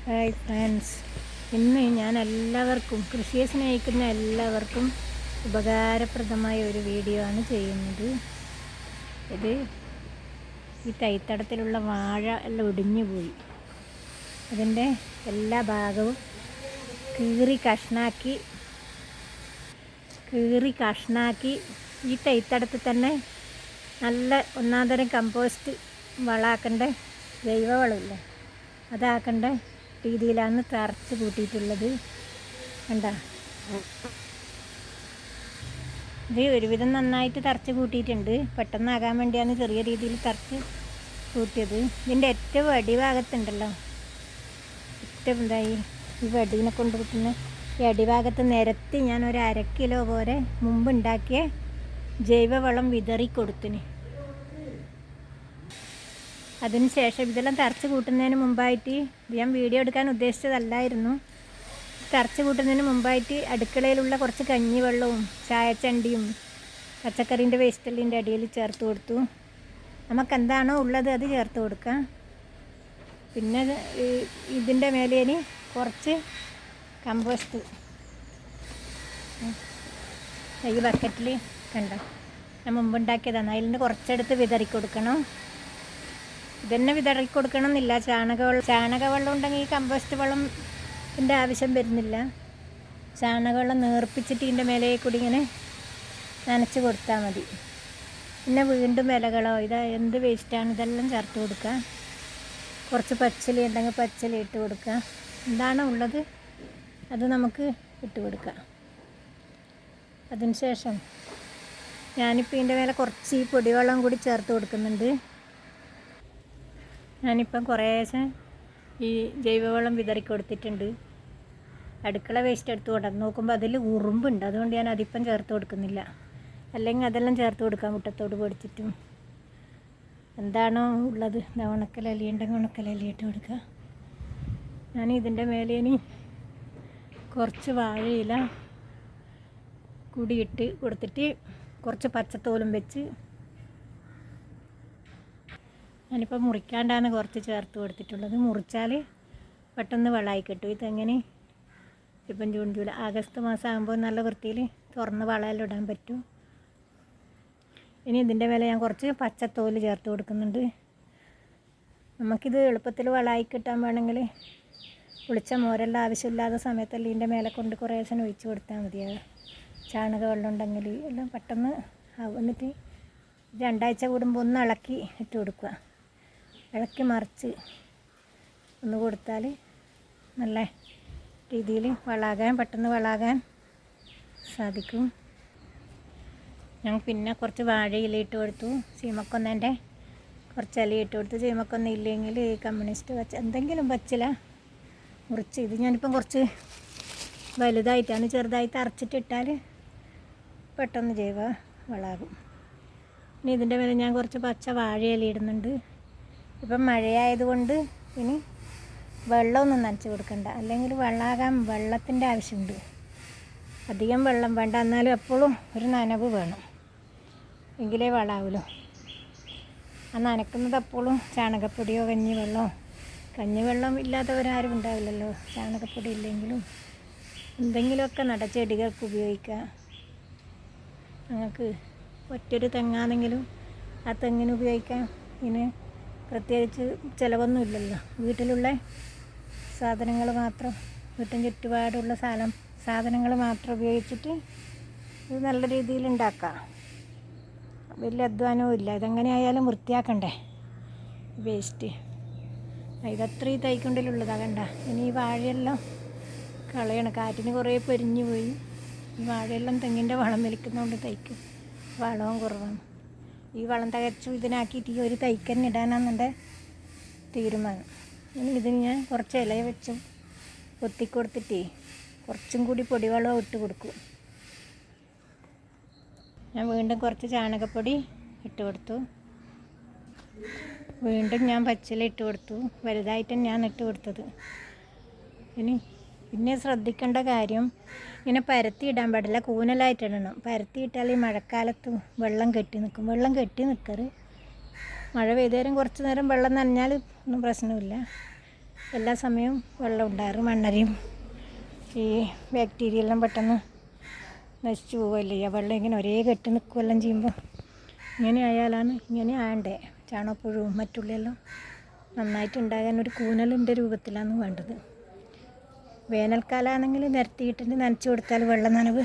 Hi friends, ഇന്ന് ഞാൻ എല്ലാവർക്കും കൃഷിയെ സ്നേഹിക്കുന്ന എല്ലാവർക്കും ഉപകാരപ്രദമായ ഒരു വീഡിയോ ആണ് ചെയ്യുന്നത്. ഇത് ഈ തൈത്തടത്തിലുള്ള വാഴ എല്ലാം ഒടിഞ്ഞു പോയി. അതിൻ്റെ എല്ലാ ഭാഗവും കീറി കഷ്ണാക്കി ഈ തൈത്തടത്തിൽ തന്നെ നല്ല ഒന്നാന്തരം കമ്പോസ്റ്റ് വളമാക്കേണ്ട ജൈവവളമില്ല, അതാക്കേണ്ട രീതിയിലാണ് തറച്ച് കൂട്ടിയിട്ടുള്ളത്. കണ്ടോ, ഇത് ഒരുവിധം നന്നായിട്ട് തറച്ച് കൂട്ടിയിട്ടുണ്ട്. പെട്ടെന്നാകാൻ വേണ്ടിയാണ് ചെറിയ രീതിയിൽ തറച്ച് കൂട്ടിയത്. ഇതിൻ്റെ ഏറ്റവും അടിഭാഗത്തുണ്ടല്ലോ, ഏറ്റവും എന്തായി ഈ വടീനെ കൊണ്ടുപോകുന്ന ഈ അടിഭാഗത്ത് നിരത്തി ഞാൻ ഒരു 1/2 കിലോ പോലെ മുമ്പുണ്ടാക്കിയ ജൈവവളം വിതറിക്കൊടുത്തിന്. അതിനുശേഷം ഇതെല്ലാം തറച്ച് കൂട്ടുന്നതിന് മുമ്പായിട്ട്, ഞാൻ വീഡിയോ എടുക്കാൻ ഉദ്ദേശിച്ചതല്ലായിരുന്നു, തറച്ച് കൂട്ടുന്നതിന് മുമ്പായിട്ട് അടുക്കളയിലുള്ള കുറച്ച് കഞ്ഞിവെള്ളവും ചായച്ചണ്ടിയും പച്ചക്കറീൻ്റെ വേസ്റ്റെല്ലിൻ്റെ അടിയിൽ ചേർത്ത് കൊടുത്തു. നമുക്കെന്താണോ ഉള്ളത് അത് ചേർത്ത് കൊടുക്കാം. പിന്നെ ഇതിൻ്റെ മേലേന് കുറച്ച് കമ്പോസ്റ്റ് ഈ ബക്കറ്റിൽ കണ്ടോ ഞാൻ മുമ്പുണ്ടാക്കിയതാണ്, അതിൽ നിന്ന് കുറച്ചെടുത്ത് വിതറിക്കൊടുക്കണം. ഇതന്നെ വിതറിക്കൊടുക്കണം എന്നില്ല. ചാണകവെള്ളം ഉണ്ടെങ്കിൽ ഈ കമ്പോസ്റ്റ് വെള്ളത്തിൻ്റെ ആവശ്യം വരുന്നില്ല. ചാണകവെള്ളം നേർപ്പിച്ചിട്ട് ഇതിൻ്റെ മേലെ കൂടി ഇങ്ങനെ നനച്ച് കൊടുത്താൽ മതി. പിന്നെ വീണ്ടും ഇലകളോ എന്ത് വേസ്റ്റാണ് ഇതെല്ലാം ചേർത്ത് കൊടുക്കുക. കുറച്ച് പച്ചില ഉണ്ടെങ്കിൽ പച്ചില ഇട്ട് കൊടുക്കുക. എന്താണോ ഉള്ളത് അത് നമുക്ക് ഇട്ട് കൊടുക്കാം. അതിനുശേഷം ഞാനിപ്പോൾ ഇതിൻ്റെ മേലെ കുറച്ച് ഈ പൊടിവെള്ളം കൂടി ചേർത്ത് കൊടുക്കുന്നുണ്ട്. ഞാനിപ്പം കുറേശ്ശെ ഈ ജൈവവളം വിതറിക്കൊടുത്തിട്ടുണ്ട്. അടുക്കള വേസ്റ്റ് എടുത്ത് കൊണ്ടുവന്ന് നോക്കുമ്പോൾ അതിൽ ഉറുമ്പുണ്ട്, അതുകൊണ്ട് ഞാൻ അതിപ്പം ചേർത്ത് കൊടുക്കുന്നില്ല. അല്ലെങ്കിൽ അതെല്ലാം ചേർത്ത് കൊടുക്കാം, മുട്ടത്തോട് പൊടിച്ചിട്ടും. എന്താണോ ഉള്ളത്, ഉണക്കലലി ഉണ്ടെങ്കിൽ ഉണക്കലലി ഇട്ട് കൊടുക്കുക. ഞാൻ ഇതിൻ്റെ മേലേനി കുറച്ച് വാഴയില കൂടിയിട്ട് കൊടുത്തിട്ട് കുറച്ച് പച്ചത്തോലും വെച്ച് ഞാനിപ്പോൾ മുറിക്കാണ്ടാണ് കുറച്ച് ചേർത്ത് കൊടുത്തിട്ടുള്ളത്. മുറിച്ചാൽ പെട്ടെന്ന് വളമായി കിട്ടും. ഈ തെങ്ങിന് ഇപ്പം ജൂൺ ജൂലൈ ആഗസ്റ്റ് മാസം ആകുമ്പോൾ നല്ല വൃത്തിയിൽ തുറന്ന് വളമെല്ലാം ഇടാൻ പറ്റും. ഇനി ഇതിൻ്റെ മേലെ ഞാൻ കുറച്ച് പച്ചത്തോല് ചേർത്ത് കൊടുക്കുന്നുണ്ട്. നമുക്കിത് എളുപ്പത്തിൽ വളമായി കിട്ടാൻ വേണമെങ്കിൽ പുളിച്ച മോരെല്ലാം ആവശ്യമില്ലാത്ത സമയത്തെല്ലാം ഇതിൻ്റെ മേലെ കൊണ്ട് കുറേശ്ശെ ഒഴിച്ച് കൊടുത്താൽ മതിയാകും. ചാണകവെള്ളം ഉണ്ടെങ്കിൽ എല്ലാം പെട്ടെന്ന് ആവും. എന്നിട്ട് 2 ആഴ്ച കൂടുമ്പോൾ ഒന്ന് ഇളക്കി ഇട്ട് കൊടുക്കുക. ഇളക്കി മറിച്ച് ഒന്ന് കൊടുത്താൽ നല്ല രീതിയിൽ പെട്ടെന്ന് വളാകാൻ സാധിക്കും. ഞാൻ പിന്നെ കുറച്ച് വാഴയില ഇട്ട് കൊടുത്തു. ചീമക്കൊന്നേൻ്റെ കുറച്ച് ഇല ഇട്ട് കൊടുത്തു. ചീമക്കൊന്ന ഇല്ലെങ്കിൽ കമ്മ്യൂണിസ്റ്റ് എന്തെങ്കിലും പച്ചില മുറിച്ച്, ഇത് ഞാനിപ്പം കുറച്ച് വലുതായിട്ടാണ്, ചെറുതായിട്ട് അരച്ചിട്ടിട്ടാൽ പെട്ടെന്ന് ജൈവ വളാകും. ഇനി ഇതിൻ്റെ മേലെ ഞാൻ കുറച്ച് പച്ച വാഴയില ഇടുന്നുണ്ട്. ഇപ്പം മഴയായതുകൊണ്ട് ഇനി വെള്ളമൊന്നും നനച്ച് കൊടുക്കണ്ട, അല്ലെങ്കിൽ വളാകാൻ വെള്ളത്തിൻ്റെ ആവശ്യമുണ്ട്. അധികം വെള്ളം വേണ്ട, എന്നാലും എപ്പോഴും ഒരു നനവ് വേണം, എങ്കിലേ വളാവുമല്ലോ. ആ നനക്കുന്നത് എപ്പോഴും ചാണകപ്പൊടിയോ കഞ്ഞിവെള്ളം ഇല്ലാത്തവരാരും ഉണ്ടാവില്ലല്ലോ. ചാണകപ്പൊടി ഇല്ലെങ്കിലും എന്തെങ്കിലുമൊക്കെ ചെടികൾക്ക് ഉപയോഗിക്കാം. ഞങ്ങൾക്ക് ഒറ്റൊരു തെങ്ങാണെങ്കിലും ആ തെങ്ങിന് ഉപയോഗിക്കാം. ഇതിന് പ്രത്യേകിച്ച് ചിലവൊന്നുമില്ലല്ലോ. വീട്ടിലുള്ള സാധനങ്ങൾ മാത്രം, വീട്ടിന് ചുറ്റുപാടുള്ള സാധനങ്ങൾ മാത്രം ഉപയോഗിച്ചിട്ട് ഇത് നല്ല രീതിയിൽ ഉണ്ടാക്കാം. വലിയ അധ്വാനവും ഇല്ല. ഇതെങ്ങനെ ആയാലും വൃത്തിയാക്കണ്ടേ വേസ്റ്റ്. ഇതത്ര ഈ തൈക്കൊണ്ടിലുള്ളതാണ്. കണ്ട, ഇനി ഈ വാഴയെല്ലാം കളയണം. കാറ്റിന് കുറേ പൊരിഞ്ഞു പോയി. ഈ വാഴയെല്ലാം തെങ്ങിൻ്റെ വളം വലിക്കുന്നതുകൊണ്ട് തൈക്ക് വളവും കുറവാണ്. ഈ വളം തികച്ചു ഇതിനാക്കിയിട്ട് ഈ ഒരു തൈക്കന്നെ ഇടാനാണ് എൻ്റെ തീരുമാനം. ഇനി ഇതിന് ഞാൻ കുറച്ച് ഇല വെച്ചും കൊത്തിക്കൊടുത്തിട്ട് കുറച്ചും കൂടി പൊടിവെള്ളം ഇട്ട് കൊടുക്കും. ഞാൻ വീണ്ടും കുറച്ച് ചാണകപ്പൊടി ഇട്ട് കൊടുത്തു. വീണ്ടും ഞാൻ പച്ചില ഇട്ട് കൊടുത്തു. വലുതായിട്ടും ഞാൻ ഇട്ട് കൊടുത്തത്. പിന്നെ ശ്രദ്ധിക്കേണ്ട കാര്യം, ഇങ്ങനെ പരത്തി ഇടാൻ പാടില്ല, കൂനലായിട്ടിടണം. പരത്തിയിട്ടാൽ ഈ മഴക്കാലത്ത് വെള്ളം കെട്ടി നിൽക്കും. വെള്ളം കെട്ടി നിൽക്കരുത്. മഴ പെയ്തേരം കുറച്ച് നേരം വെള്ളം നനഞ്ഞാൽ ഒന്നും പ്രശ്നമില്ല. എല്ലാ സമയവും വെള്ളം ഉണ്ടാകും. മണ്ണരിയും ഈ ബാക്ടീരിയ എല്ലാം പെട്ടെന്ന് നശിച്ചു പോവല്ലേ. ആ വെള്ളം ഇങ്ങനെ ഒരേ കെട്ടി നിൽക്കുമെല്ലാം ചെയ്യുമ്പോൾ ഇങ്ങനെ ആയാലാണ് ഇങ്ങനെ ആകണ്ടേ. ചാണകപ്പുഴുവും മറ്റുള്ളെല്ലാം നന്നായിട്ട് ഉണ്ടാകാൻ ഒരു കൂനലിൻ്റെ രൂപത്തിലാണ് വേണ്ടത്. വേനൽക്കാലമാണെങ്കിൽ നിരത്തിയിട്ടിട്ട് നനച്ച് കൊടുത്താൽ വെള്ളം നനവ്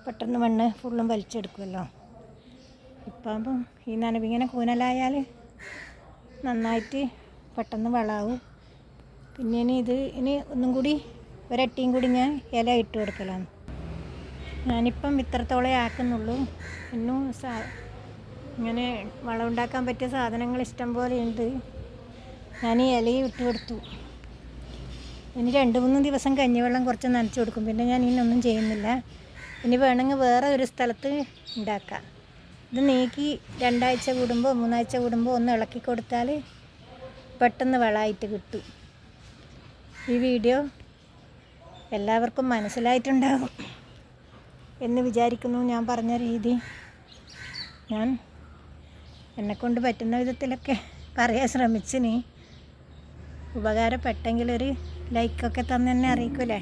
പെട്ടെന്ന് മണ്ണ് ഫുള്ളും വലിച്ചെടുക്കുമല്ലോ. ഇപ്പം ആകുമ്പം ഈ നനവിങ്ങനെ കൂനലായാൽ നന്നായിട്ട് പെട്ടെന്ന് വളമാവും. പിന്നെ ഇനി ഒന്നും കൂടി ഒരട്ടിയും കൂടി ഞാൻ ഇല ഇട്ട് കൊടുക്കലാണ്. ഞാനിപ്പം ഇത്രത്തോളേ ആക്കുന്നുള്ളൂ. ഇന്നും ഇങ്ങനെ വളം ഉണ്ടാക്കാൻ പറ്റിയ സാധനങ്ങൾ ഇഷ്ടം പോലെ ഉണ്ട്. ഞാൻ ഈ ഇലയും ഇട്ട് കൊടുത്തു. ഇനി 2-3 ദിവസം കഞ്ഞിവെള്ളം കുറച്ച് നനച്ച് കൊടുക്കും. പിന്നെ ഞാൻ ഇനിയൊന്നും ചെയ്യുന്നില്ല. ഇനി വേണമെങ്കിൽ വേറെ ഒരു സ്ഥലത്ത് ഉണ്ടാക്കാം. ഇത് നീക്കി 2 ആഴ്ച കൂടുമ്പോൾ 3 ആഴ്ച കൂടുമ്പോൾ ഒന്ന് ഇളക്കി കൊടുത്താൽ പെട്ടെന്ന് വളമായിട്ട് കിട്ടും. ഈ വീഡിയോ എല്ലാവർക്കും മനസ്സിലായിട്ടുണ്ടാകും എന്ന് വിചാരിക്കുന്നു. ഞാൻ പറഞ്ഞ രീതി ഞാൻ എന്നെക്കൊണ്ട് പറ്റുന്ന വിധത്തിലൊക്കെ പറയാൻ ശ്രമിച്ചിന്. ഉപകാരപ്പെട്ടെങ്കിലൊരു ലൈക്കൊക്കെ തന്നെ അറിയിക്കൂലേ.